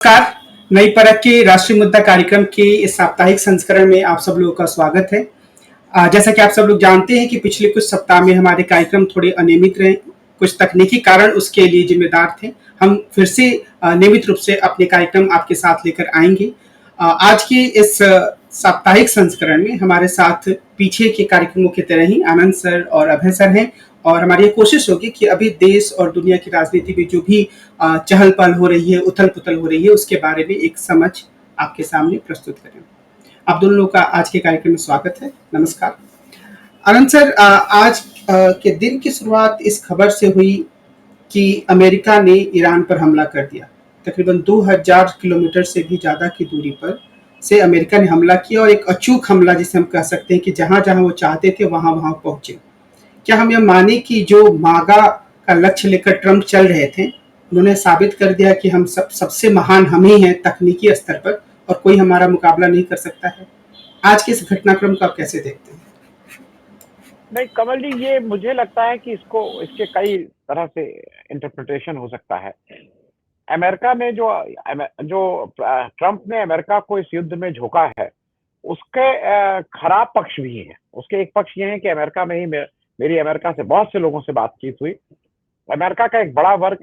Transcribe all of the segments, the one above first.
नमस्कार। नई परख के राष्ट्रीय मुद्दा कार्यक्रम के इस साप्ताहिक संस्करण में आप सब लोगों का स्वागत है। जैसा कि आप सब लोग जानते हैं कि पिछले कुछ सप्ताह में हमारे कार्यक्रम थोड़े अनियमित रहे, कुछ तकनीकी कारण उसके लिए जिम्मेदार थे। हम फिर से नियमित रूप से अपने कार्यक्रम आपके साथ लेकर आएंगे। आज के इस साप्ताहिक संस्करण में हमारे साथ पीछे के कार्यक्रमों की तरह ही आनंद सर और अभय सर हैं, और हमारी ये कोशिश होगी कि अभी देश और दुनिया की राजनीति में जो भी चहल पहल हो रही है, उथल पुथल हो रही है, उसके बारे में एक समझ आपके सामने प्रस्तुत करें। आप दोनों लोगों का आज के कार्यक्रम में स्वागत है। नमस्कार। आनंद सर, आज के दिन की शुरुआत इस खबर से हुई कि अमेरिका ने ईरान पर हमला कर दिया। तकरीबन 2000 किलोमीटर से भी ज़्यादा की दूरी पर से अमेरिका ने हमला किया, और एक अचूक हमला जिसे हम कह सकते हैं कि जहां जहां वो चाहते थे वहां वहां पहुंचे। क्या हम यह माने कि जो मागा का लक्ष्य लेकर ट्रंप चल रहे थे, उन्होंने साबित कर दिया कि हम सबसे महान हम ही हैं तकनीकी स्तर पर, और कोई हमारा मुकाबला नहीं कर सकता है? आज के इस घटनाक्रम को आप कैसे देखते हैं? नहीं कमल जी, ये मुझे लगता है कि इसके कई तरह से इंटरप्रिटेशन हो सकता है। अमेरिका ने जो ट्रंप ने अमेरिका को इस युद्ध में झोंका है, उसके खराब पक्ष भी हैं। उसके एक पक्ष ये है कि अमेरिका में ही मेरी अमेरिका से बहुत से लोगों से बातचीत हुई। अमेरिका का एक बड़ा वर्ग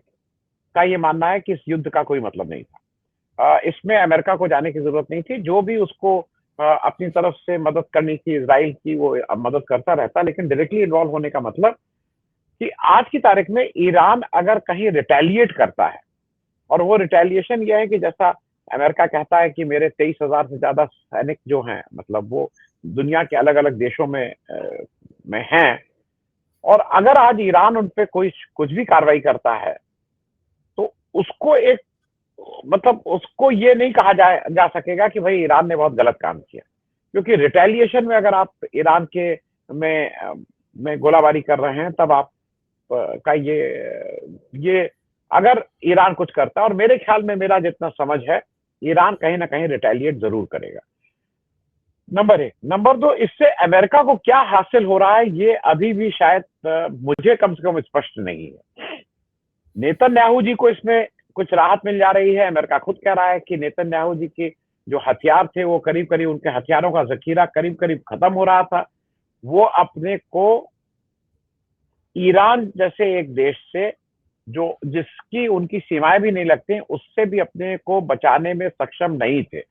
का ये मानना है कि इस युद्ध का कोई मतलब नहीं था। इसमें अमेरिका को जाने की जरूरत नहीं थी। जो भी उसको अपनी तरफ से मदद करनी थी इजराइल की, वो मदद करता रहता, लेकिन डायरेक्टली इन्वॉल्व होने का मतलब कि आज की तारीख में ईरान अगर कहीं रिटेलिएट करता है, और वो रिटेलिएशन ये है कि जैसा अमेरिका कहता है कि मेरे 23,000 से ज्यादा सैनिक जो हैं, मतलब वो दुनिया के अलग अलग देशों में हैं, और अगर आज ईरान उन पे कुछ भी कार्रवाई करता है तो उसको उसको ये नहीं कहा जा सकेगा कि भाई ईरान ने बहुत गलत काम किया, क्योंकि रिटेलिएशन में अगर आप ईरान के में गोलाबारी कर रहे हैं, तब आप का ये अगर ईरान कुछ करता है, और मेरे ख्याल में, मेरा जितना समझ है, ईरान कहीं ना कहीं रिटेलिएट जरूर करेगा। नंबर 1। नंबर 2, इससे अमेरिका को क्या हासिल हो रहा है, ये अभी भी शायद मुझे कम से कम स्पष्ट नहीं है। नेतन्याहू जी को इसमें कुछ राहत मिल जा रही है। अमेरिका खुद कह रहा है कि नेतन्याहू जी के जो हथियार थे, वो करीब करीब, उनके हथियारों का जखीरा करीब करीब खत्म हो रहा था। वो अपने को ईरान जैसे एक देश से, जिसकी उनकी सीमाएं भी नहीं लगती, उससे भी अपने को बचाने में सक्षम नहीं थे।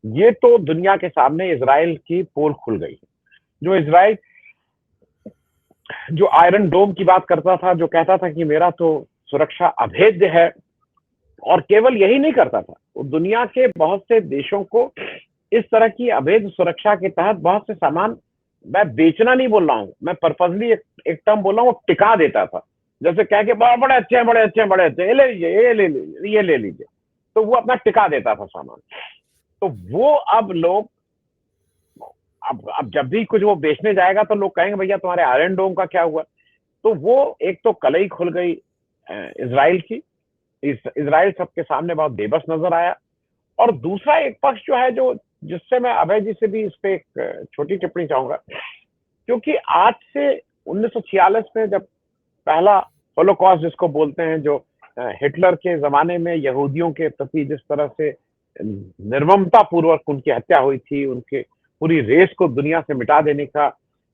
ये तो दुनिया के सामने इजराइल की पोल खुल गई। जो आयरन डोम की बात करता था, जो कहता था कि मेरा तो सुरक्षा अभेद्य है, और केवल यही नहीं करता था, वो दुनिया के बहुत से देशों को इस तरह की अवैध सुरक्षा के तहत बहुत से सामान, मैं बेचना नहीं बोल रहा हूँ, मैं पर्पजली एक टर्म बोल रहा हूँ, वो टिका देता था। जैसे कह के बड़े अच्छे हैं, बड़े अच्छे हैं, बड़े अच्छे, ये ले लीजिए, ये ले लीजिए, तो वो अपना टिका देता था सामान। तो वो अब लोग, अब जब भी कुछ वो बेचने जाएगा तो लोग कहेंगे भैया तुम्हारे आयरन डोम का क्या हुआ। तो वो एक तो कलई खुल गई इजराइल की। इजराइल सबके सामने बहुत बेबस नजर आया। और दूसरा एक पक्ष जो है, जिससे मैं अभय जी से भी इस पे एक छोटी टिप्पणी चाहूंगा, क्योंकि आज से 1946 में जब पहला होलोकॉस्ट जिसको बोलते हैं, जो हिटलर के जमाने में यहूदियों के प्रति जिस तरह से निर्ममता पूर्वक उनकी हत्या हुई थी, उनके पूरी रेस को दुनिया से मिटा देने का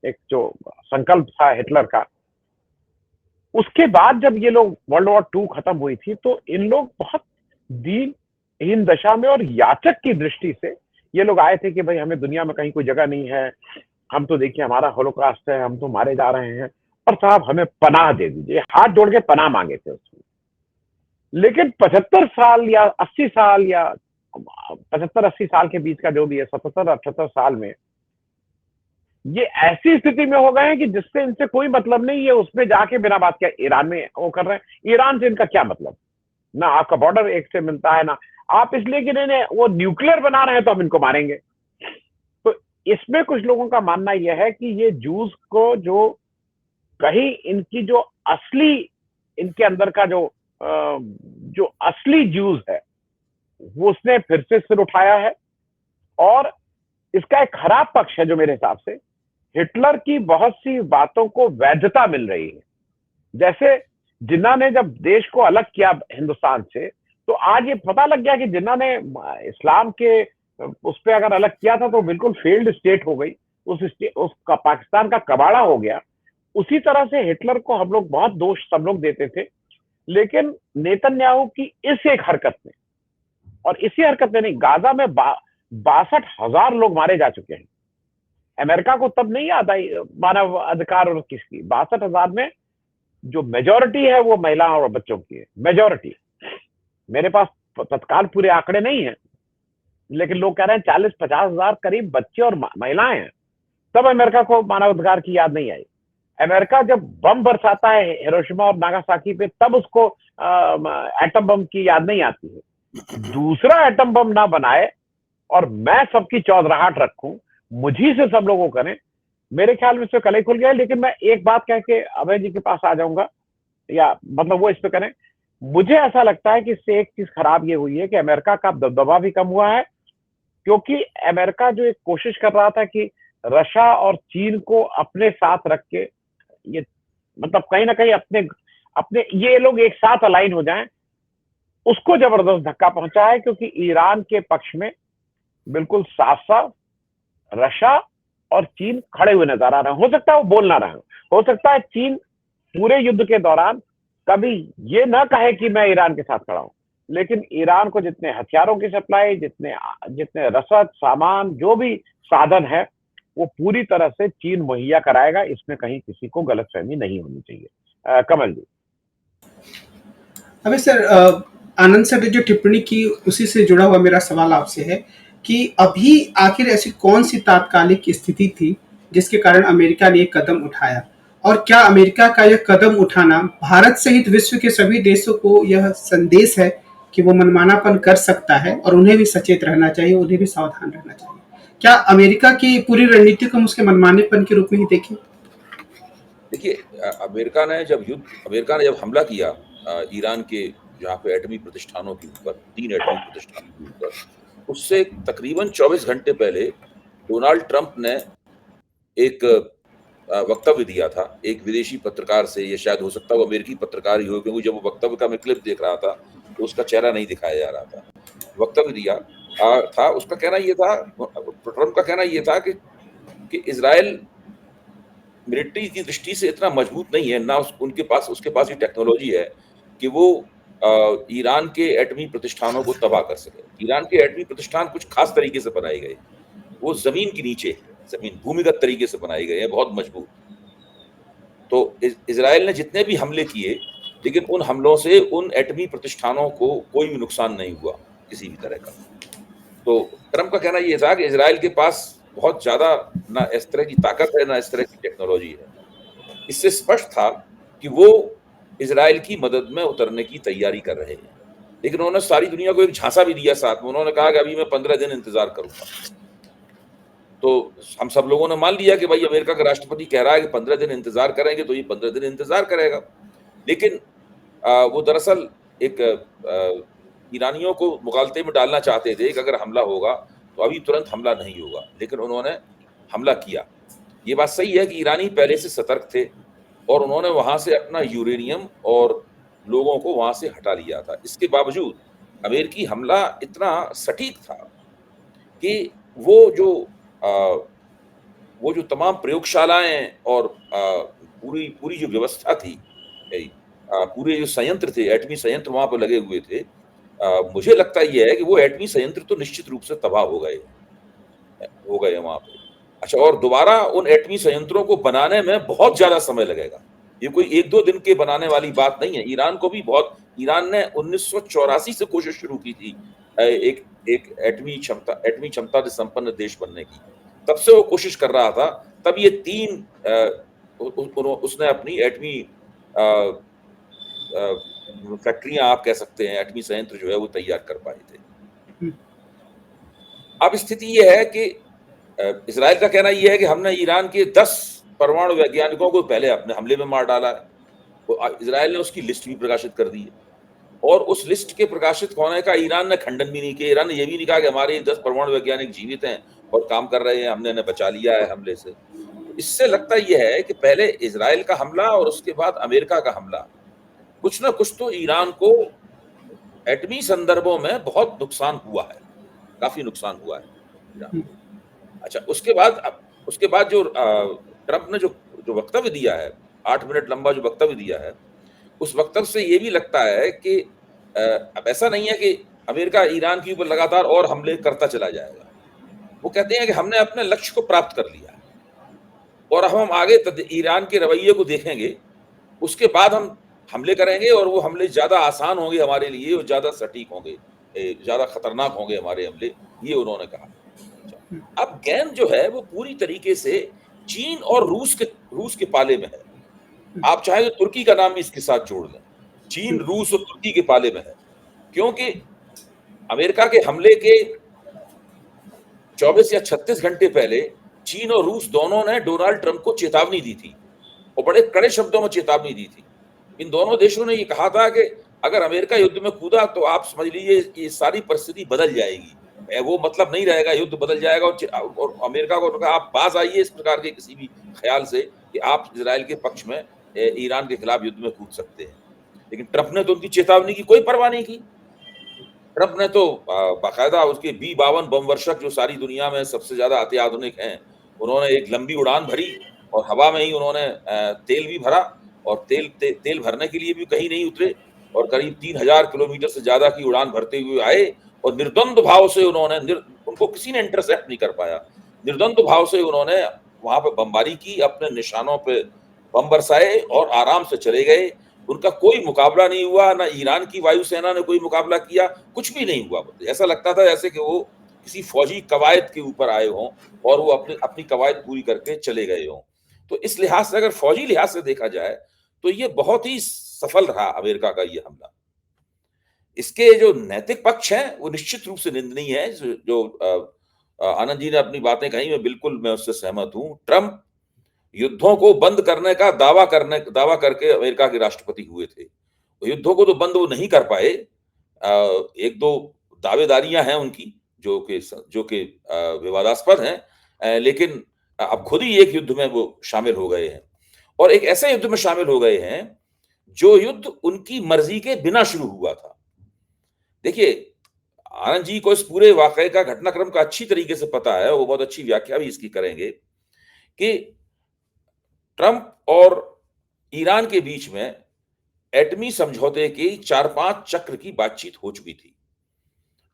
एक जो संकल्प था हिटलर का, उसके बाद जब ये लोग वर्ल्ड वॉर 2 खत्म हुई थी, तो इन लोग बहुत दीनहीन दशा में और याचक की दृष्टि से ये लोग आए थे कि भाई हमें दुनिया में कहीं कोई जगह नहीं है, हम तो देखिए हमारा होलोकॉस्ट है, हम तो मारे जा रहे हैं, और साहब हमें पनाह दे दीजिए। हाथ जोड़ के पनाह मांगे थे उसमें। लेकिन 75 साल या 80 साल, या 75-80 साल के बीच का जो भी है, 77-78 साल में ये ऐसी स्थिति में हो गए हैं कि जिससे इनसे कोई मतलब नहीं है, उसमें जाके बिना बात के ईरान में वो कर रहे हैं। ईरान से इनका क्या मतलब? ना आपका बॉर्डर एक से मिलता है, ना आप इसलिए कि नहीं वो न्यूक्लियर बना रहे हैं तो हम इनको मारेंगे। तो इसमें कुछ लोगों का मानना यह है कि ये जूस को, जो कहीं इनकी जो असली, इनके अंदर का जो असली जूस है, वो उसने फिर से सिर उठाया है। और इसका एक खराब पक्ष है जो मेरे हिसाब से, हिटलर की बहुत सी बातों को वैधता मिल रही है। जैसे जिन्ना ने जब देश को अलग किया हिंदुस्तान से, तो आज ये पता लग गया कि जिन्होंने इस्लाम के उस पर अगर अलग किया था तो बिल्कुल फेल्ड स्टेट हो गई, उसका पाकिस्तान का कबाड़ा हो गया। उसी तरह से हिटलर को हम लोग बहुत दोष सब लोग देते थे, लेकिन नेतन्याहू की इस एक हरकत में, और इसी हरकत में नहीं, गाजा में 62,000 लोग मारे जा चुके हैं। अमेरिका को तब नहीं याद आई मानव अधिकार और किसकी, 62,000 में जो मेजोरिटी है वो महिलाओं और बच्चों की है, मेजोरिटी। मेरे पास तत्काल पूरे आंकड़े नहीं है, लेकिन लोग कह रहे हैं 40-50,000 करीब बच्चे और महिलाएं हैं। तब अमेरिका को मानवाधिकार की याद नहीं आई। अमेरिका जब बम बरसाता है हिरोशिमा और नागासाकी पे, तब उसको एटम बम की याद नहीं आती है। दूसरा एटम बम ना बनाए और मैं सबकी चौधराहट रखूं, मुझी से सब लोगों करें, मेरे ख्याल में इससे कले खुल गया। लेकिन मैं एक बात कह के अभय जी के पास आ जाऊंगा, या मतलब वो इस पे करें। मुझे ऐसा लगता है कि इससे एक चीज खराब ये हुई है कि अमेरिका का दबदबा भी कम हुआ है, क्योंकि अमेरिका जो एक कोशिश कर रहा था कि रशिया और चीन को अपने साथ रख के, ये मतलब कहीं ना कहीं अपने अपने ये लोग एक साथ अलाइन हो जाएं, उसको जबरदस्त धक्का पहुंचा है। क्योंकि ईरान के पक्ष में बिल्कुल साफ साफ रशिया और चीन खड़े हुए नजर आ रहे हैं। हो सकता है वो बोल ना रहे हो सकता है चीन पूरे युद्ध के दौरान कभी ये ना कहे कि मैं ईरान के साथ खड़ा हूं, लेकिन ईरान को जितने हथियारों की सप्लाई, जितने जितने रसद सामान, जो भी साधन है, वो पूरी तरह से चीन मुहैया कराएगा। इसमें कहीं किसी को गलतफहमी नहीं होनी चाहिए। कमल जी। अभी सर, आनंद सर ने जो टिप्पणी की उसी से जुड़ा हुआ मेरा सवाल आपसे है कि अभी आखिर ऐसी कौन सी तात्कालिक स्थिति थी जिसके कारण अमेरिका ने एक कदम उठाया, और क्या अमेरिका का यह कदम उठाना भारत सहित विश्व के सभी देशों को यह संदेश है कि वो मनमानापन कर सकता है और उन्हें भी सचेत रहना चाहिए, उन्हें भी सावधान रहना चाहिए? क्या अमेरिका की पूरी रणनीति को हम उसके मनमानेपन के रूप में ही देखें? देखिए, अमेरिका ने जब हमला किया ईरान के जहाँ पे एटमी प्रतिष्ठानों के ऊपर, 3 एटमी प्रतिष्ठानों के ऊपर, उससे तकरीबन 24 घंटे पहले डोनाल्ड ट्रंप ने एक वक्तव्य दिया था एक विदेशी पत्रकार से। ये शायद हो सकता है वो अमेरिकी पत्रकार ही हो, क्योंकि जब वो वक्तव्य का मैं क्लिप देख रहा था तो उसका चेहरा नहीं दिखाया जा रहा था। वक्तव्य दिया था, उसका कहना ये था, ट्रंप का कहना ये था कि इजराइल मिलिट्री की दृष्टि से इतना मजबूत नहीं है, ना उसके पास ये टेक्नोलॉजी है कि वो ईरान के एटमी प्रतिष्ठानों को तबाह कर सके। ईरान के एटमी प्रतिष्ठान कुछ खास तरीके से बनाए गए, वो जमीन के नीचे, जमीन भूमिगत तरीके से बनाए गए हैं, बहुत मजबूत। तो इजराइल ने जितने भी हमले किए, लेकिन उन हमलों से उन एटमी प्रतिष्ठानों को कोई भी नुकसान नहीं हुआ किसी भी तरह का। तो ट्रंप का कहना यह था कि इजराइल के पास बहुत ज्यादा ना इस तरह की ताकत है, ना इस तरह की टेक्नोलॉजी है। इससे स्पष्ट था कि वो इजराइल की मदद में उतरने की तैयारी कर रहे हैं। लेकिन उन्होंने सारी दुनिया को एक झांसा भी दिया साथ में। उन्होंने कहा कि अभी मैं 15 दिन इंतजार करूंगा। तो हम सब लोगों ने मान लिया कि भाई अमेरिका का राष्ट्रपति कह रहा है कि 15 दिन इंतजार करेंगे, तो ये 15 दिन इंतजार करेगा। लेकिन वो दरअसल एक ईरानियों को मुगालते में डालना चाहते थे कि अगर हमला होगा तो अभी तुरंत हमला नहीं होगा, लेकिन उन्होंने हमला किया। ये बात सही है कि ईरानी पहले से सतर्क थे और उन्होंने वहां से अपना यूरेनियम और लोगों को वहां से हटा लिया था। इसके बावजूद अमेरिकी हमला इतना सटीक था कि वो जो तमाम प्रयोगशालाएं और पूरी जो व्यवस्था थी, पूरे जो संयंत्र थे, एटमी संयंत्र वहां पर लगे हुए थे, मुझे लगता यह है कि वो एटमी संयंत्र तो निश्चित रूप से तबाह हो गए वहां पे। अच्छा, और दोबारा उन एटमी संयंत्रों को बनाने में बहुत ज्यादा समय लगेगा। ये कोई 1-2 दिन के बनाने वाली बात नहीं है। ईरान ने 1984 से कोशिश शुरू की थी एक एटमी क्षमता से संपन्न देश बनने की। तब से वो कोशिश कर रहा था, तब ये 3 उसने अपनी एटमी फैक्ट्रियां, आप कह सकते हैं, एटमी संयंत्र जो है वो तैयार कर पाए थे। अब स्थिति यह है कि इजराइल का कहना यह है कि हमने ईरान के 10 परमाणु वैज्ञानिकों को पहले अपने हमले में मार डाला है। तो इजराइल ने उसकी लिस्ट भी प्रकाशित कर दी है, और उस लिस्ट के प्रकाशित होने का ईरान ने खंडन भी नहीं किया। ईरान ने यह भी नहीं कहा कि हमारे 10 परमाणु वैज्ञानिक जीवित हैं और काम कर रहे हैं, हमने इन्हें बचा लिया है हमले से। इससे लगता यह है कि पहले इजराइल का हमला और उसके बाद अमेरिका का हमला कुछ ना कुछ तो ईरान को एटमी संदर्भों में बहुत नुकसान हुआ है, काफी नुकसान हुआ है ईरान को। अच्छा, उसके बाद जो ट्रंप ने जो वक्तव्य दिया है, 8 मिनट लंबा जो वक्तव्य दिया है, उस वक्तव्य से ये भी लगता है कि अब ऐसा नहीं है कि अमेरिका ईरान के ऊपर लगातार और हमले करता चला जाएगा। वो कहते हैं कि हमने अपने लक्ष्य को प्राप्त कर लिया है और अब हम आगे ईरान के रवैये को देखेंगे, उसके बाद हम हमले करेंगे और वो हमले ज्यादा आसान होंगे हमारे लिए और ज्यादा सटीक होंगे, ज्यादा खतरनाक होंगे हमारे हमले, ये उन्होंने कहा। अब गेंद जो है वो पूरी तरीके से चीन और रूस के पाले में है। आप चाहे तो तुर्की का नाम भी इसके साथ जोड़ लें। चीन, रूस और तुर्की के पाले में है, क्योंकि अमेरिका के हमले के 24 या 36 घंटे पहले चीन और रूस दोनों ने डोनाल्ड ट्रंप को चेतावनी दी थी और बड़े कड़े शब्दों में चेतावनी दी थी। इन दोनों देशों ने ये कहा था कि अगर अमेरिका युद्ध में कूदा तो आप समझ लीजिए ये सारी परिस्थिति बदल जाएगी, वो मतलब नहीं रहेगा, युद्ध बदल जाएगा। और अमेरिका को कहा आप बाज आइए इस प्रकार के किसी भी ख्याल से कि आप इजराइल के पक्ष में ईरान के खिलाफ युद्ध में कूद सकते हैं। लेकिन ट्रंप ने तो उनकी चेतावनी की कोई परवाह नहीं की। ट्रंप ने तो बाकायदा उसके B-52 बम वर्षक जो सारी दुनिया में सबसे ज्यादा अत्याधुनिक हैं, उन्होंने एक लंबी उड़ान भरी और हवा में ही उन्होंने तेल भी भरा और तेल भरने के लिए भी कहीं नहीं उतरे और करीब 3000 किलोमीटर से ज्यादा की उड़ान भरते हुए आए और निर्द्वंद भाव से उनको किसी ने इंटरसेप्ट नहीं कर पाया। निर्द्वंद भाव से उन्होंने वहां पर बमबारी की, अपने निशानों पे बम बरसाए और आराम से चले गए। उनका कोई मुकाबला नहीं हुआ, ना ईरान की वायुसेना ने कोई मुकाबला किया, कुछ भी नहीं हुआ। ऐसा लगता था जैसे कि वो किसी फौजी कवायद के ऊपर आए हों और वो अपनी कवायद पूरी करके चले गए हों। तो इस लिहाज से अगर फौजी लिहाज से देखा जाए तो ये बहुत ही सफल रहा अमेरिका का ये हमला। इसके जो नैतिक पक्ष हैं वो निश्चित रूप से निंदनीय है। जो आनंद जी ने अपनी बातें कही, मैं उससे सहमत हूं। ट्रंप युद्धों को बंद करने का दावा करके अमेरिका के राष्ट्रपति हुए थे। युद्धों को तो बंद वो नहीं कर पाए। एक दो दावेदारियां हैं उनकी जो कि विवादास्पद हैं, लेकिन अब खुद ही एक युद्ध में वो शामिल हो गए हैं और एक ऐसे युद्ध में शामिल हो गए हैं जो युद्ध उनकी मर्जी के बिना शुरू हुआ था। देखिए, आनंद जी को इस पूरे वाकये का घटनाक्रम का अच्छी तरीके से पता है, वो बहुत अच्छी व्याख्या भी इसकी करेंगे कि ट्रंप और ईरान के बीच में एटमी समझौते की 4-5 चक्र की बातचीत हो चुकी थी।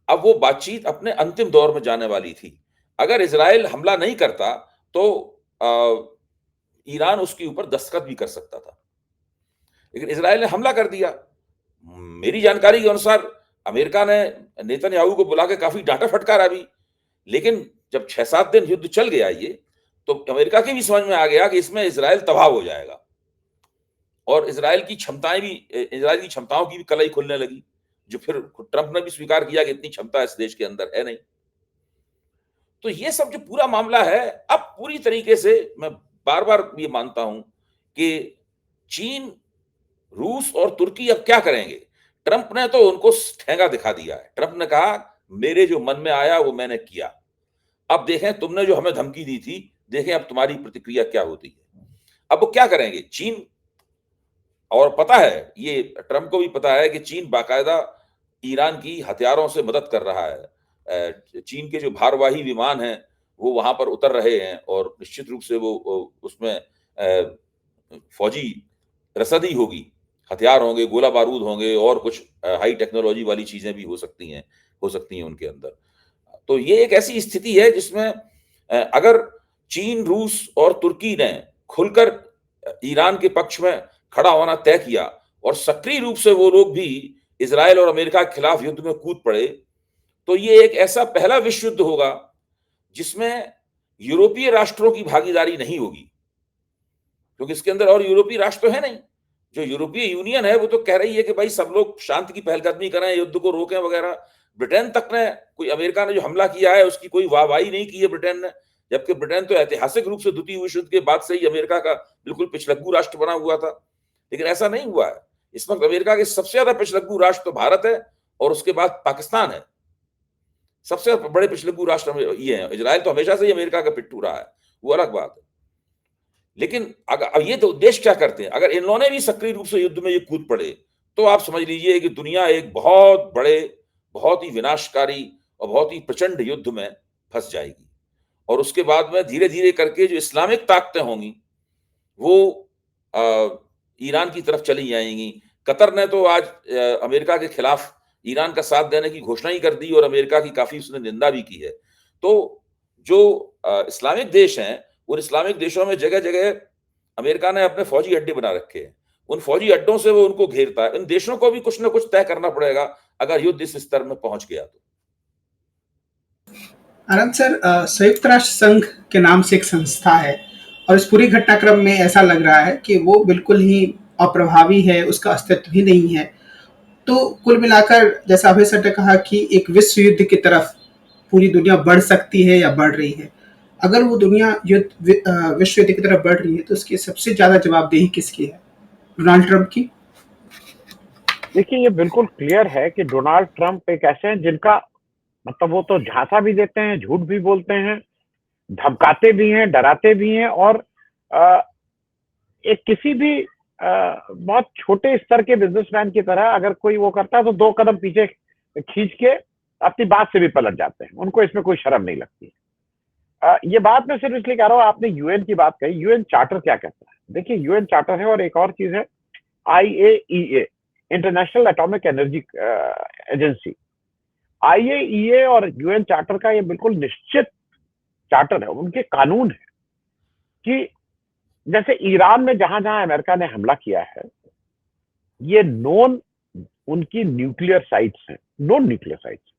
अब वो बातचीत अपने अंतिम दौर में जाने वाली थी। अगर इजराइल हमला नहीं करता तो ईरान उसके ऊपर दस्तखत भी कर सकता था, लेकिन इजराइल ने हमला कर दिया। मेरी जानकारी के अनुसार अमेरिका ने नेतन्याहू को बुला के काफी डांटा फटकारा भी, लेकिन जब 6-7 दिन युद्ध चल गया ये, तो अमेरिका की भी समझ में आ गया कि इसमें इजराइल तबाह हो जाएगा और इजराइल की क्षमताओं की भी कलाई खुलने लगी, जो फिर ट्रंप ने भी स्वीकार किया कि इतनी क्षमता इस देश के अंदर है नहीं। तो ये सब जो पूरा मामला है, अब पूरी तरीके से मैं बार बार ये मानता हूं कि चीन, रूस और तुर्की अब क्या करेंगे। ट्रंप ने तो उनको ठेंगा दिखा दिया है। ट्रंप ने कहा मेरे जो मन में आया वो मैंने किया, अब देखें तुमने जो हमें धमकी दी थी, देखें अब तुम्हारी प्रतिक्रिया क्या होती है। अब वो क्या करेंगे चीन, और पता है, ये ट्रंप को भी पता है कि चीन बाकायदा ईरान की हथियारों से मदद कर रहा है। चीन के जो भारवाही विमान हैं वो वहां पर उतर रहे हैं और निश्चित रूप से वो उसमें फौजी रसद ही होगी, हथियार होंगे, गोला बारूद होंगे और कुछ हाई टेक्नोलॉजी वाली चीजें भी हो सकती हैं उनके अंदर। तो ये एक ऐसी स्थिति है जिसमें अगर चीन, रूस और तुर्की ने खुलकर ईरान के पक्ष में खड़ा होना तय किया और सक्रिय रूप से वो लोग भी इजराइल और अमेरिका के खिलाफ युद्ध में कूद पड़े, तो ये एक ऐसा पहला विश्व युद्ध होगा जिसमें यूरोपीय राष्ट्रों की भागीदारी नहीं होगी, क्योंकि इसके अंदर और यूरोपीय राष्ट्र तो है नहीं। जो यूरोपीय यूनियन है वो तो कह रही है कि भाई सब लोग शांति की पहलकदमी करें, युद्ध को रोकें वगैरह। ब्रिटेन तक ने, कोई अमेरिका ने जो हमला किया है उसकी कोई वाहवाही नहीं की है ब्रिटेन ने, जबकि ब्रिटेन तो ऐतिहासिक रूप से द्वितीय विश्व युद्ध के बाद से ही अमेरिका का बिल्कुल पिछलग्गू राष्ट्र बना हुआ था। लेकिन ऐसा नहीं हुआ है। इस वक्त अमेरिका के सबसे ज्यादा पिछलग्गू राष्ट्र तो भारत है और उसके बाद पाकिस्तान है। सबसे बड़े पिछलग्गू राष्ट्र ये है। इजराइल तो हमेशा से ही अमेरिका का पिट्ठू रहा है, वो अलग बात है। लेकिन अगर अब ये तो देश क्या करते हैं, अगर इन्होंने भी सक्रिय रूप से युद्ध में ये कूद पड़े तो आप समझ लीजिए कि दुनिया एक बहुत बड़े, बहुत ही विनाशकारी और बहुत ही प्रचंड युद्ध में फँस जाएगी। और उसके बाद में धीरे-धीरे करके जो इस्लामिक ताकतें होंगी, वो ईरान की तरफ चली जाएँगी। कतर ने तो आज अमेरिका के खिलाफ ईरान का साथ देने की घोषणा ही कर दी और अमेरिका की काफ़ी उसने निंदा भी की है। तो जो इस्लामिक देश हैं, उन इस्लामिक देशों में जगह-जगह अमेरिका ने अपने फौजी अड्डे बना रखे हैं। उन फौजी अड्डों से वो उनको घेरता है। इन देशों को भी कुछ न कुछ तय करना पड़ेगा, अगर युद्ध इस स्तर में पहुँच गया तो। आनंद सर, संयुक्त राष्ट्र संघ के नाम से एक संस्था है और इस पूरी घटनाक्रम में ऐसा लग रहा है कि वो बिल्कुल ही अप्रभावी है, उसका अस्तित्व ही नहीं है। तो कुल मिलाकर जैसा अभय सर ने कहा कि एक विश्व युद्ध की तरफ पूरी दुनिया बढ़ सकती है या बढ़ रही है। अगर वो दुनिया विश्व युद्ध की तरफ बढ़ रही है तो उसकी सबसे ज्यादा जवाबदेही किसकी है? डोनाल्ड ट्रंप की? देखिए, ये बिल्कुल क्लियर है कि डोनाल्ड ट्रंप एक ऐसे हैं जिनका मतलब वो तो झांसा भी देते हैं, झूठ भी बोलते हैं, धमकाते भी हैं, डराते भी हैं और एक किसी भी बहुत छोटे स्तर के बिजनेसमैन की तरह अगर कोई वो करता है तो 2 कदम पीछे खींच के अपनी बात से भी पलट जाते हैं। उनको इसमें कोई शर्म नहीं लगती। ये बात मैं सिर्फ इसलिए कह रहा हूँ, आपने यूएन की बात कही, यूएन चार्टर क्या कहता है? देखिए, यूएन चार्टर है और एक और चीज है IAEA, international atomic energy agency. IAEA और यूएन चार्टर का ये बिल्कुल निश्चित चार्टर है, उनके कानून है कि जैसे ईरान में जहां-जहां अमेरिका ने हमला किया है, ये नॉन उनकी न्यूक्लियर साइट्स हैं, non nuclear sites,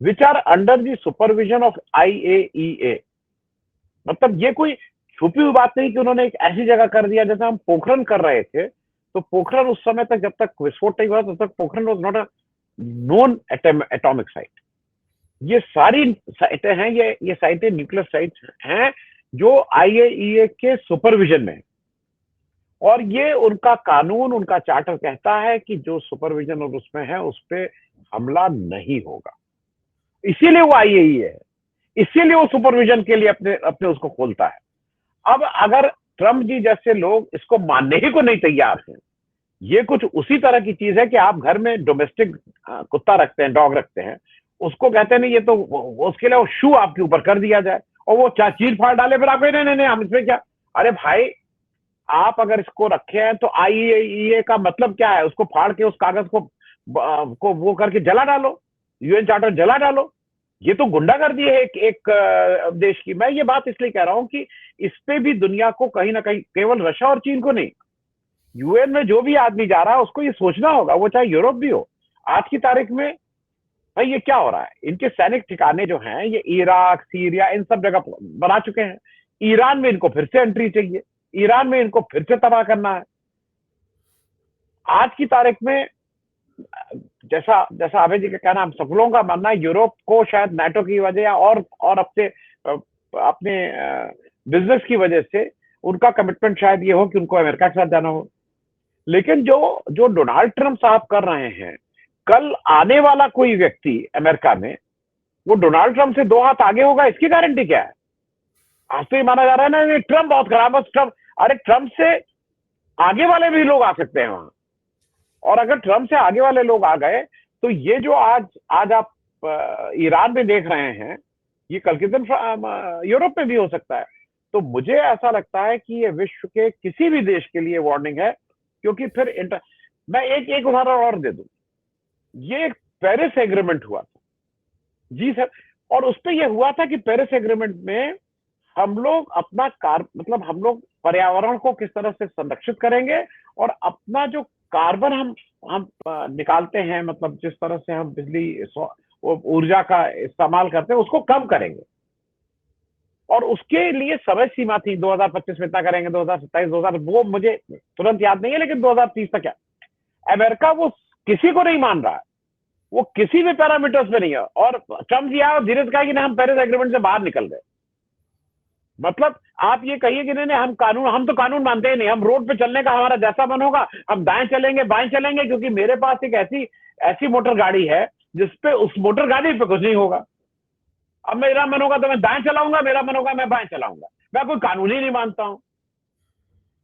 which are under the supervision of IAEA. मतलब ये कोई छुपी हुई बात नहीं कि उन्होंने एक ऐसी जगह कर दिया, जैसे हम पोखरण कर रहे थे, तो पोखरण उस समय तक जब तक विस्फोट नहीं हुआ तब तक Pokhran was not a non atomic site. ये सारी साइटें हैं, ये साइटें न्यूक्लियर साइट्स हैं जो आईएईए के सुपरविजन में है। और ये उनका कानून, उनका चार्टर कहता है कि जो सुपरविजन और उसमें है उस पर हमला नहीं होगा। इसीलिए वो आईएईए है, इसीलिए वो सुपरविजन के लिए अपने अपने उसको खोलता है। अब अगर ट्रम्प जी जैसे लोग इसको मानने ही को नहीं तैयार हैं, ये कुछ उसी तरह की चीज है कि आप घर में डोमेस्टिक कुत्ता रखते हैं, डॉग रखते हैं, उसको कहते हैं नहीं ये तो उसके लिए वो शू आपके ऊपर कर दिया जाए और वो चीर फाड़ डाले, फिर आप नहीं नहीं नहीं हम इसमें क्या। अरे भाई, आप अगर इसको रखे हैं तो आईएईए का मतलब क्या है? उसको फाड़ के उस कागज को वो करके जला डालो, यूएन चार्टर जला डालो। ये तो गुंडागर्दी है एक देश की। मैं ये बात इसलिए कह रहा हूं कि इस पे भी दुनिया को कहीं ना कहीं, केवल रशिया और चीन को नहीं, यूएन में जो भी आदमी जा रहा है उसको ये सोचना होगा, वो चाहे यूरोप भी हो। आज की तारीख में भाई ये क्या हो रहा है? इनके सैनिक ठिकाने जो हैं ये इराक, सीरिया, इन सब जगह बना चुके हैं। ईरान में इनको फिर से एंट्री चाहिए, ईरान में इनको फिर से तबाह करना है। आज की तारीख में जैसा जैसा अभय जी का कहना, हम सब लोगों का मानना है यूरोप को शायद नाटो की वजह या और अपने बिजनेस की वजह से उनका कमिटमेंट शायद ये हो कि उनको अमेरिका के साथ जाना हो। लेकिन जो डोनाल्ड ट्रंप साहब कर रहे हैं, कल आने वाला कोई व्यक्ति अमेरिका में वो डोनाल्ड ट्रंप से 2 हाथ आगे होगा, इसकी गारंटी क्या है? आज तो ये माना जा रहा है ना ट्रंप बहुत खराब है, ट्रंप। अरे ट्रंप से आगे वाले भी लोग आ सकते हैं वहां, और अगर ट्रंप से आगे वाले लोग आ गए तो ये जो आज आप ईरान में देख रहे हैं, ये कल के दिन यूरोप में भी हो सकता है। तो मुझे ऐसा लगता है कि ये विश्व के किसी भी देश के लिए वार्निंग है, क्योंकि फिर मैं एक उदाहरण और दे दूं। ये एक पेरिस एग्रीमेंट हुआ था जी सर, और उस पर यह हुआ था कि पेरिस एग्रीमेंट में हम लोग अपना मतलब हम लोग पर्यावरण को किस तरह से संरक्षित करेंगे और अपना जो कार्बन हम निकालते हैं, मतलब जिस तरह से हम बिजली ऊर्जा का इस्तेमाल करते हैं उसको कम करेंगे। और उसके लिए समय सीमा थी, 2025 में इतना करेंगे, 2027, 2000, वो मुझे तुरंत याद नहीं है, लेकिन 2030 तक। क्या अमेरिका वो किसी को नहीं मान रहा है, वो किसी भी पैरामीटर्स पे नहीं है। और ट्रम्प जी आया और धीरे से कहा कि नहीं हम पेरिस एग्रीमेंट से बाहर निकल गए। मतलब आप ये कहिए कि नहीं हम तो कानून मानते ही नहीं, हम रोड पे चलने का हमारा जैसा मन होगा हम दाएं चलेंगे बाएं चलेंगे, क्योंकि मेरे पास एक ऐसी मोटर गाड़ी है जिसपे उस मोटर गाड़ी पे कुछ नहीं होगा। अब मेरा मन होगा तो मैं दाएं चलाऊंगा, मेरा मन होगा मैं बाएं चलाऊंगा, मैं कोई कानून ही नहीं मानता हूं।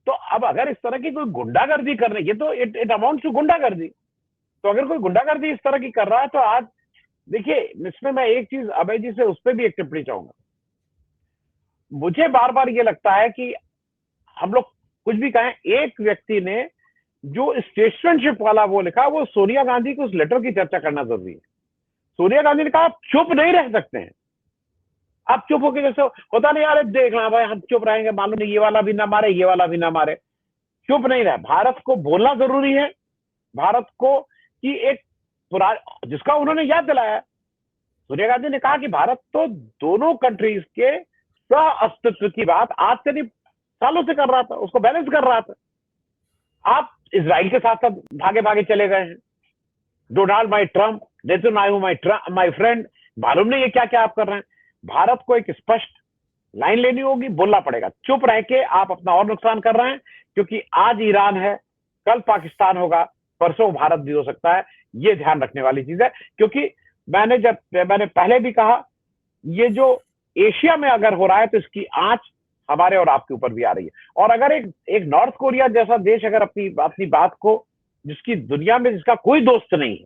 तो अब अगर इस तरह की कोई गुंडागर्दी करने, ये तो इट अमाउंट्स टू गुंडागर्दी। तो अगर कोई गुंडागर्दी इस तरह की कर रहा है तो आज देखिए, इसमें मैं एक चीज अभय जी से उस पर भी एक टिप्पणी चाहूंगा। मुझे बार बार ये लगता है कि हम लोग कुछ भी कहें, एक व्यक्ति ने जो स्टेट्समैनशिप वाला वो लिखा, वो सोनिया गांधी को उस लेटर की चर्चा करना जरूरी है। सोनिया गांधी ने कहा आप चुप नहीं रह सकते हैं, आप चुप होकर जैसे होता नहीं यार देखना भाई हम चुप रहेंगे, मालूम नहीं ये वाला भी ना मारे ये वाला भी ना मारे, चुप नहीं रहे। भारत को बोलना जरूरी है, भारत को कि एक जिसका उन्होंने याद दिलाया, सोनिया गांधी ने कहा कि भारत तो दोनों कंट्रीज के सह अस्तित्व की बात आज से नहीं सालों से कर रहा था, उसको बैलेंस कर रहा था। आप इसराइल के साथ साथ भागे भागे चले गए हैं, Donald my Trump, Netanyahu my friend, मालूम नहीं है क्या क्या आप कर रहे हैं। भारत को एक स्पष्ट लाइन लेनी होगी, बोलना पड़ेगा। चुप रह के आप अपना और नुकसान कर रहे हैं, क्योंकि आज ईरान है, कल पाकिस्तान होगा, परसों भारत भी हो सकता है। ये ध्यान रखने वाली चीज है, क्योंकि मैंने पहले भी कहा, ये जो एशिया में अगर हो रहा है तो इसकी आंच हमारे और आपके ऊपर भी आ रही है। और अगर एक नॉर्थ कोरिया जैसा देश अगर अपनी बात को, जिसकी दुनिया में जिसका कोई दोस्त नहीं है,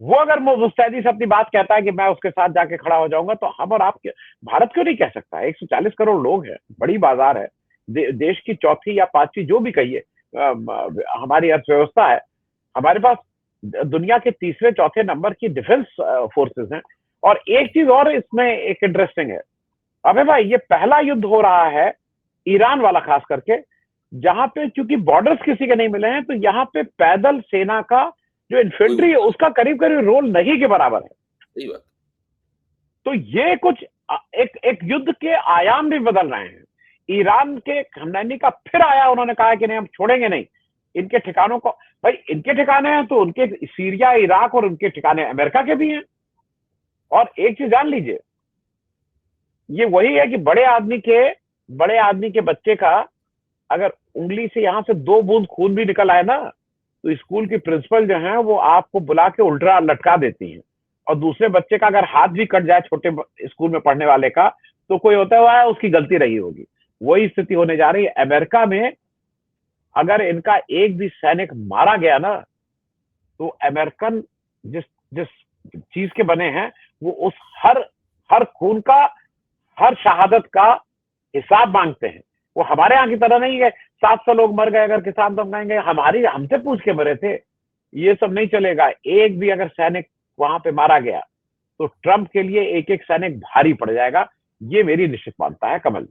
वो अगर मुस्तैदी से अपनी बात कहता है कि मैं उसके साथ जाके खड़ा हो जाऊंगा, तो हम और आप भारत क्यों नहीं कह सकता? 140 करोड़ लोग हैं, बड़ी बाजार है, देश की चौथी या पांचवी जो भी कहिए हमारी अर्थव्यवस्था है, हमारे पास दुनिया के तीसरे चौथे नंबर की डिफेंस फोर्सेस हैं। और एक चीज और इसमें एक इंटरेस्टिंग है, अबे भाई ये पहला युद्ध हो रहा है ईरान वाला खास करके, जहां पे चूंकि बॉर्डर्स किसी के नहीं मिले हैं, तो यहाँ पे पैदल सेना का जो इन्फेंट्री है उसका करीब करीब रोल नहीं के बराबर है। सही बात। तो ये कुछ एक युद्ध के आयाम भी बदल रहे हैं। ईरान के खमनैनी का फिर आया, उन्होंने कहा कि नहीं हम छोड़ेंगे नहीं इनके ठिकानों को। भाई इनके ठिकाने हैं तो उनके सीरिया, इराक, और उनके ठिकाने अमेरिका के भी हैं। और एक चीज जान लीजिए, ये वही है कि बड़े आदमी के बच्चे का अगर उंगली से यहां से 2 बूंद खून भी निकल आए ना, तो स्कूल की प्रिंसिपल जो है वो आपको बुला के उल्टा लटका देती हैं। और दूसरे बच्चे का अगर हाथ भी कट जाए छोटे स्कूल में पढ़ने वाले का, तो कोई होता हुआ है उसकी गलती रही होगी। वही स्थिति होने जा रही है अमेरिका में। अगर इनका एक भी सैनिक मारा गया ना, तो अमेरिकन जिस जिस चीज के बने हैं वो उस हर खून का, हर शहादत का हिसाब मांगते हैं। वो हमारे यहाँ की तरह नहीं है 700 लोग मर गए अगर किसान दंगाएंगे, हमसे पूछ के मरे थे। ये सब नहीं चलेगा। एक भी अगर सैनिक वहां पे मारा गया तो ट्रंप के लिए एक एक सैनिक भारी पड़ जाएगा। ये मेरी निश्चित मानता है। कमल,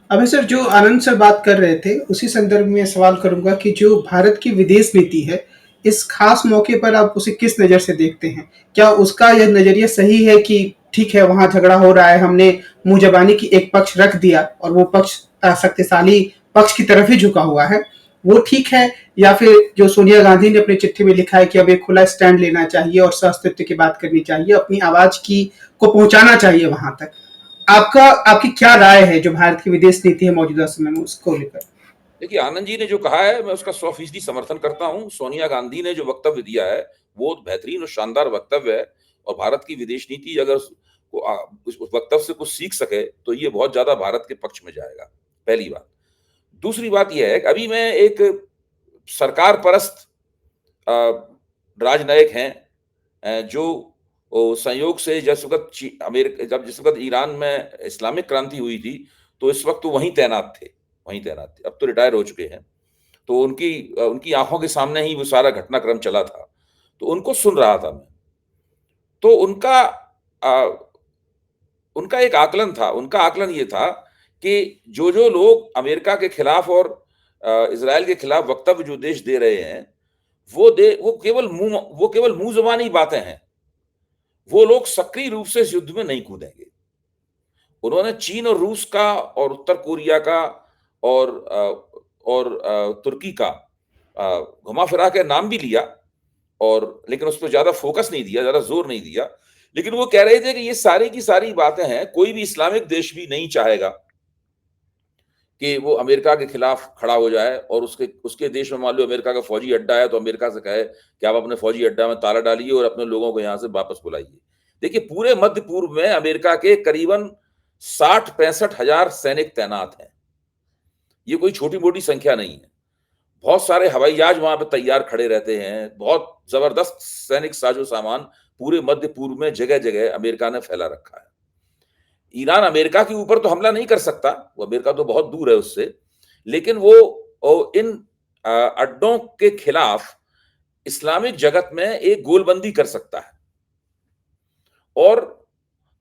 अभी सर जो आनंद सर बात कर रहे थे उसी संदर्भ में सवाल करूंगा कि जो भारत की विदेश नीति है, इस खास मौके पर आप उसे किस नज़र से देखते हैं? क्या उसका यह नज़रिया सही है कि ठीक है वहाँ झगड़ा हो रहा है, हमने मुँह ज़बानी की एक पक्ष रख दिया और वो पक्ष शक्तिशाली पक्ष की तरफ ही झुका हुआ है, वो ठीक है? या फिर जो सोनिया गांधी ने अपनी चिट्ठी में लिखा है कि अब एक खुला स्टैंड लेना चाहिए और सहअस्तित्व की बात करनी चाहिए, अपनी आवाज़ को पहुँचाना चाहिए वहाँ तक? आपकी क्या राय है जो भारत की विदेश नीति है मौजूदा समय में उसको लेकर? देखिए, आनंद जी ने जो कहा है मैं उसका 100% समर्थन करता हूँ। सोनिया गांधी ने जो वक्तव्य दिया है वो बेहतरीन और शानदार वक्तव्य है, और भारत की विदेश नीति अगर उस वक्तव्य से कुछ सीख सके तो ये बहुत ज्यादा भारत के पक्ष में जाएगा, पहली बात। दूसरी बात यह है कि अभी मैं एक सरकार परस्त राजनयिक हैं जो संयोग से जिस वक्त ईरान में इस्लामिक क्रांति हुई थी तो इस वक्त तो वहीं तैनात थे। अब तो रिटायर हो चुके हैं। तो उनकी आंखों के सामने ही वो सारा घटनाक्रम चला था, तो उनको सुन रहा था मैं। तो उनका एक आकलन था। उनका आकलन ये था कि जो लोग अमेरिका के खिलाफ और इजराइल के खिलाफ वक्तव्य जो देश दे रहे हैं वो केवल मुंह ज़बानी बातें हैं। वो लोग सक्रिय रूप से इस युद्ध में नहीं कूदेंगे। उन्होंने चीन और रूस का और उत्तर कोरिया का और तुर्की का घुमा फिरा के नाम भी लिया, लेकिन उस पर ज्यादा फोकस नहीं दिया, ज्यादा जोर नहीं दिया। लेकिन वो कह रहे थे कि ये सारी की सारी बातें हैं, कोई भी इस्लामिक देश भी नहीं चाहेगा कि वो अमेरिका के खिलाफ खड़ा हो जाए और उसके देश में मान लो अमेरिका का फौजी अड्डा है तो अमेरिका से कहे कि आप अपने फौजी अड्डा में ताला डालिए और अपने लोगों को यहां से वापस बुलाइए। देखिए, पूरे मध्य पूर्व में अमेरिका के करीबन 60-65 हजार सैनिक तैनात हैं। ये कोई छोटी मोटी संख्या नहीं है। बहुत सारे हवाई जहाज वहां पे तैयार खड़े रहते हैं, बहुत जबरदस्त सैनिक साजो सामान पूरे मध्य पूर्व में जगह जगह अमेरिका ने फैला रखा है। ईरान अमेरिका के ऊपर तो हमला नहीं कर सकता, वो अमेरिका तो बहुत दूर है उससे, लेकिन वो इन अड्डों के खिलाफ इस्लामिक जगत में एक गोलबंदी कर सकता है, और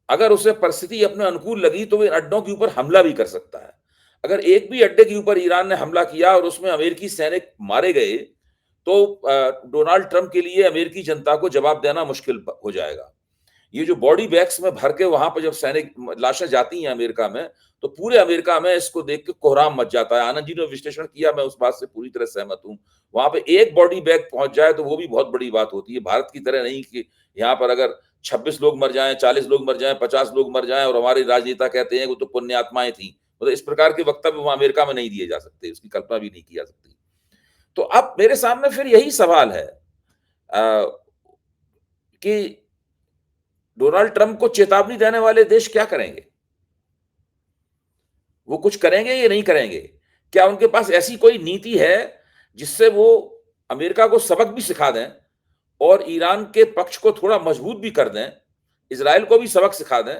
अगर उसे परिस्थिति अपने अनुकूल लगी तो वो इन अड्डों के ऊपर हमला भी कर सकता है। अगर एक भी अड्डे के ऊपर ईरान ने हमला किया और उसमें अमेरिकी सैनिक मारे गए, तो डोनाल्ड ट्रंप के लिए अमेरिकी जनता को जवाब देना मुश्किल हो जाएगा। ये जो बॉडी बैग्स में भर के वहां पर जब सैनिक लाशें जाती हैं अमेरिका में, तो पूरे अमेरिका में इसको देख के कोहराम मच जाता है। आनंद जी ने विश्लेषण किया, मैं उस बात से पूरी तरह सहमत हूं। वहां पे एक बॉडी बैग पहुंच जाए तो वो भी बहुत बड़ी बात होती है। भारत की तरह नहीं कि यहाँ पर अगर 26 लोग मर जाएं, 40 लोग मर जाएं, 50 लोग मर जाएं और हमारे राजनेता कहते हैं वो तो पुण्य आत्माएं थी, मतलब इस प्रकार के वक्तव्य वहां अमेरिका में नहीं दिए जा सकते, उसकी कल्पना भी नहीं की जा सकती। तो अब मेरे सामने फिर यही सवाल है कि डोनाल्ड ट्रंप को चेतावनी देने वाले देश क्या करेंगे? वो कुछ करेंगे या नहीं करेंगे? क्या उनके पास ऐसी कोई नीति है जिससे वो अमेरिका को सबक भी सिखा दें और ईरान के पक्ष को थोड़ा मजबूत भी कर दें, इजराइल को भी सबक सिखा दें,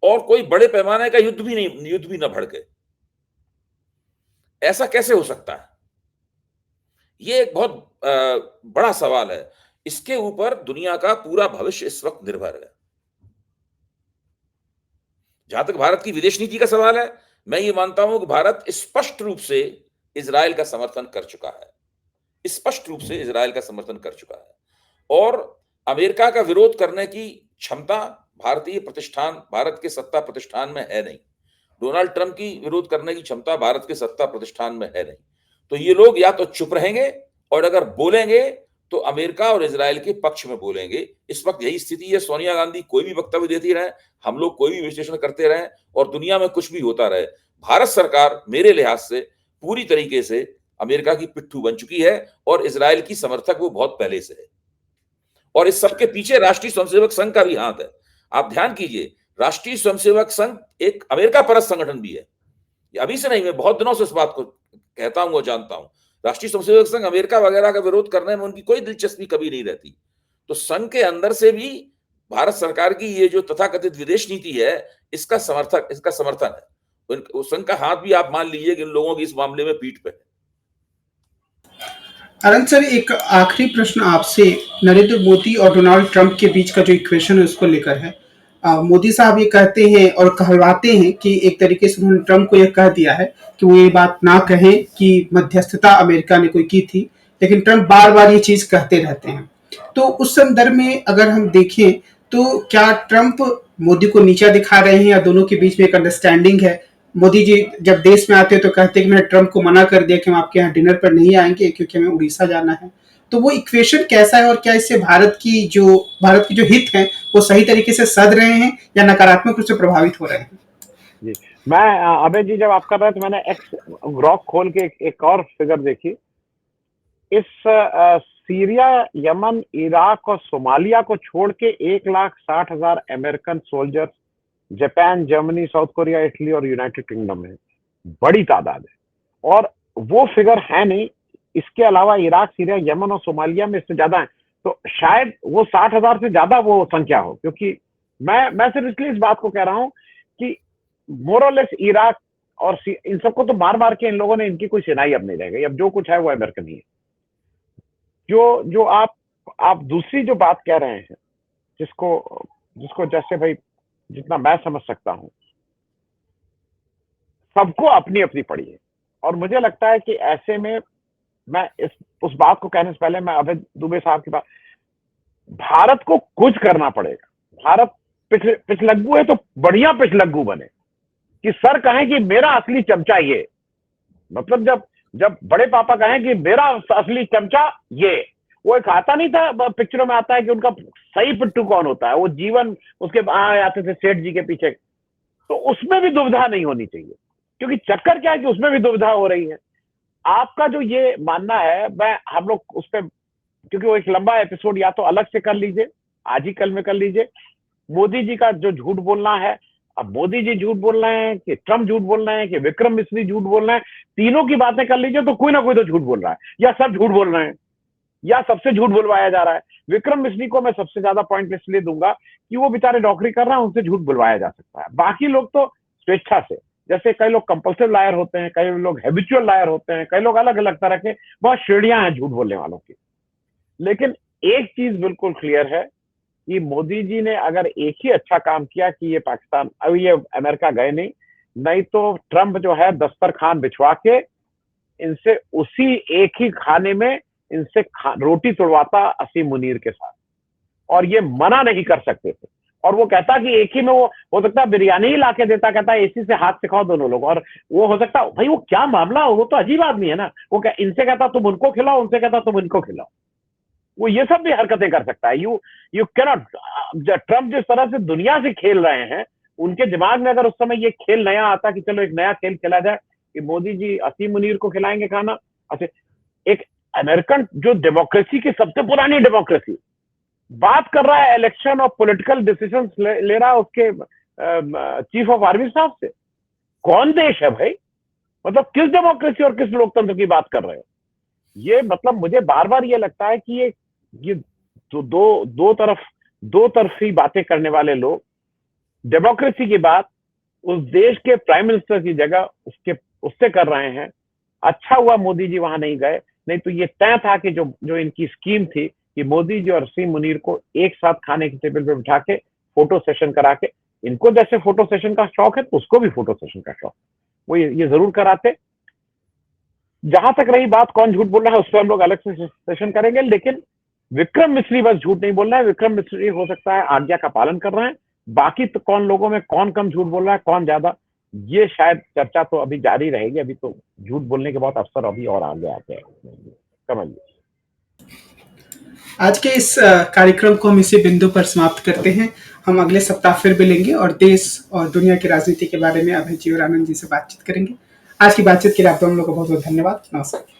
और कोई बड़े पैमाने का युद्ध भी ना भड़के? ऐसा कैसे हो सकता है? ये एक बहुत बड़ा सवाल है। इसके ऊपर दुनिया का पूरा भविष्य इस वक्त निर्भर है। जहां तक भारत की विदेश नीति का सवाल है, मैं ये मानता हूं कि भारत स्पष्ट रूप से इजराइल का समर्थन कर चुका है, स्पष्ट रूप से इजराइल का समर्थन कर चुका है, और अमेरिका का विरोध करने की क्षमता भारतीय प्रतिष्ठान, भारत के सत्ता प्रतिष्ठान में है नहीं। डोनाल्ड ट्रंप की विरोध करने की क्षमता भारत के सत्ता प्रतिष्ठान में है नहीं। तो ये लोग या तो चुप रहेंगे, और अगर बोलेंगे तो अमेरिका और इजराइल के पक्ष में बोलेंगे। इस वक्त यही स्थिति है। सोनिया गांधी कोई भी वक्तव्य देती रहे, हम लोग कोई भी विश्लेषण करते रहे, और दुनिया में कुछ भी होता रहे, भारत सरकार मेरे लिहाज से पूरी तरीके से अमेरिका की पिट्ठू बन चुकी है, और इजराइल की समर्थक वो बहुत पहले से है। और इस सबके पीछे राष्ट्रीय स्वयंसेवक संघ का भी हाथ है। आप ध्यान कीजिए, राष्ट्रीय स्वयंसेवक संघ एक अमेरिका परस्त संगठन भी है। अभी से नहीं, मैं बहुत दिनों से इस बात को कहता हूं और जानता हूं। राष्ट्रीय स्वयंसेवक संघ अमेरिका वगैरह का विरोध करने में उनकी कोई दिलचस्पी कभी नहीं रहती। तो संघ के अंदर से भी भारत सरकार की ये जो तथाकथित विदेश नीति है, इसका समर्थन है। उस संघ का हाथ भी आप मान लीजिए कि इन लोगों की इस मामले में पीठ पे है। अनंत सर, एक आखिरी प्रश्न आपसे नरेंद्र मोदी और डोनाल्ड ट्रंप के बीच का जो इक्वेशन है उसको लेकर है। मोदी साहब ये कहते हैं और कहलवाते हैं कि एक तरीके से उन्होंने ट्रंप को यह कह दिया है कि वो ये बात ना कहें कि मध्यस्थता अमेरिका ने कोई की थी, लेकिन ट्रंप बार बार ये चीज कहते रहते हैं। तो उस संदर्भ में अगर हम देखें तो क्या ट्रंप मोदी को नीचा दिखा रहे हैं, या दोनों के बीच में एक अंडरस्टैंडिंग है? मोदी जी जब देश में आते हैं तो कहते हैं कि मैंने ट्रंप को मना कर दिया कि हम आपके यहाँ डिनर पर नहीं आएंगे क्योंकि हमें उड़ीसा जाना है। तो वो इक्वेशन कैसा है, और क्या इससे भारत की जो हित है वो सही तरीके से सध रहे हैं या नकारात्मक रूप से प्रभावित हो रहे हैं? जी, मैं अभय जी जब आप कर रहे थे, मैंने एक्स ग्रॉक खोल के एक और फिगर देखी। इस सीरिया, यमन, इराक और सोमालिया को छोड़ के 1,60,000 American soldiers Japan, Germany, south Korea, Italy और यूनाइटेड किंगडम में बड़ी तादाद है। और वो फिगर है नहीं, इसके अलावा इराक, सीरिया, यमन और सोमालिया में इससे ज्यादा है। तो शायद वो 60,000 से ज्यादा वो संख्या हो, क्योंकि मैं सिर्फ इसलिए इस बात को कह रहा हूं कि मोरलेस इराक और इन सबको तो मार मार के इन लोगों ने, इनकी कोई सेनाई अब नहीं रह गई। अब जो कुछ है वो अमेरिकन ही है। जो आप दूसरी जो बात कह रहे हैं, जिसको जैसे भाई जितना मैं समझ सकता हूं, सबको अपनी अपनी पड़ी है। और मुझे लगता है कि ऐसे में मैं उस बात को कहने से पहले मैं अभय दुबे साहब की बात, भारत को कुछ करना पड़ेगा। भारत पिछलग्गू है तो बढ़िया पिछलग्गू बने, कि सर कहें कि मेरा असली चमचा ये, मतलब जब बड़े पापा कहें कि मेरा असली चमचा ये, वो एक आता नहीं था, पिक्चरों में आता है कि उनका सही पिट्ठू कौन होता है, वो जीवन उसके आते थे सेठ जी के पीछे। तो उसमें भी दुविधा नहीं होनी चाहिए, क्योंकि चक्कर क्या है कि उसमें भी दुविधा हो रही है। आपका जो ये मानना है, हम लोग उस पर, क्योंकि वो एक लंबा एपिसोड या तो अलग से कर लीजिए, आज ही कल में कर लीजिए। मोदी जी का जो झूठ बोलना है, अब मोदी जी झूठ बोल रहे हैं कि ट्रम्प झूठ बोल रहे हैं कि विक्रम मिश्री झूठ बोल रहे हैं, तीनों की बातें कर लीजिए तो कोई ना कोई तो झूठ बोल रहा है, या सब झूठ बोल रहे हैं या सबसे झूठ बुलवाया जा रहा है। विक्रम मिश्री को मैं सबसे ज्यादा पॉइंट इसलिए दूंगा कि वो बेचारे नौकरी कर रहे हैं, उनसे झूठ बुलवाया जा सकता है। बाकी लोग तो स्वेच्छा से, जैसे कई लोग कंपल्सिव लायर होते हैं, कई लोग हैबिचुअल लायर होते हैं, कई लोग अलग अलग तरह के, बहुत श्रेणियां हैं झूठ बोलने वालों की। लेकिन एक चीज बिल्कुल क्लियर है कि मोदी जी ने अगर एक ही अच्छा काम किया कि ये पाकिस्तान, अब ये अमेरिका गए नहीं तो ट्रम्प जो है दस्तरखान बिछवा के इनसे उसी एक ही खाने में इनसे रोटी तुड़वाता असीम मुनीर के साथ, और ये मना नहीं कर सकते थे। और वो कहता कि एक ही में वो हो सकता है बिरयानी ही लाके देता, कहता है इसी से हाथ सिखाओ दोनों लोग, और वो हो सकता भाई वो क्या मामला, वो तो अजीब आदमी है ना, वो इनसे कहता तुम उनको खिलाओ, उनसे कहता तुम इनको खिलाओ, वो ये सब भी हरकतें कर सकता है। यू कैनॉट, ट्रम्प जिस तरह से दुनिया से खेल रहे हैं, उनके दिमाग में अगर उस समय ये खेल नया आता कि चलो एक नया खेल खेला जाए कि मोदी जी असीम मुनीर को खिलाएंगे खाना। अच्छा, एक अमेरिकन जो डेमोक्रेसी की सबसे पुरानी डेमोक्रेसी बात कर रहा है इलेक्शन और पॉलिटिकल डिसीजंस ले रहा है उसके चीफ ऑफ आर्मी स्टाफ से, कौन देश है भाई? मतलब किस डेमोक्रेसी और किस लोकतंत्र की बात कर रहे हो? ये मतलब मुझे बार बार ये लगता है कि ये दो तरफी बातें करने वाले लोग डेमोक्रेसी की बात उस देश के प्राइम मिनिस्टर की जगह उससे कर रहे हैं। अच्छा हुआ मोदी जी वहां नहीं गए, नहीं तो ये तय था कि जो इनकी स्कीम थी कि मोदी जी और असीम मुनीर को एक साथ खाने की टेबल पे बिठा के फोटो सेशन करा के, इनको जैसे फोटो सेशन का शौक है तो उसको भी फोटो सेशन का शौक, वो ये जरूर कराते। जहां तक रही बात कौन झूठ बोल रहा है उस पर हम लोग अलग से सेशन करेंगे, लेकिन विक्रम मिश्री बस झूठ नहीं बोल रहा है। विक्रम मिश्री हो सकता है आज्ञा का पालन कर रहे हैं, बाकी तो कौन लोगों में कौन कम झूठ बोल रहा है, कौन ज्यादा, ये शायद चर्चा तो अभी जारी रहेगी। अभी तो झूठ बोलने के बहुत अवसर अभी और आगे आते हैं। कमल जी, आज के इस कार्यक्रम को हम इसी बिंदु पर समाप्त करते हैं। हम अगले सप्ताह फिर मिलेंगे और देश और दुनिया की राजनीति के बारे में अभय जी और आनंद जी से बातचीत करेंगे। आज की बातचीत के लिए आप दोनों लोगों का बहुत बहुत धन्यवाद। नमस्कार।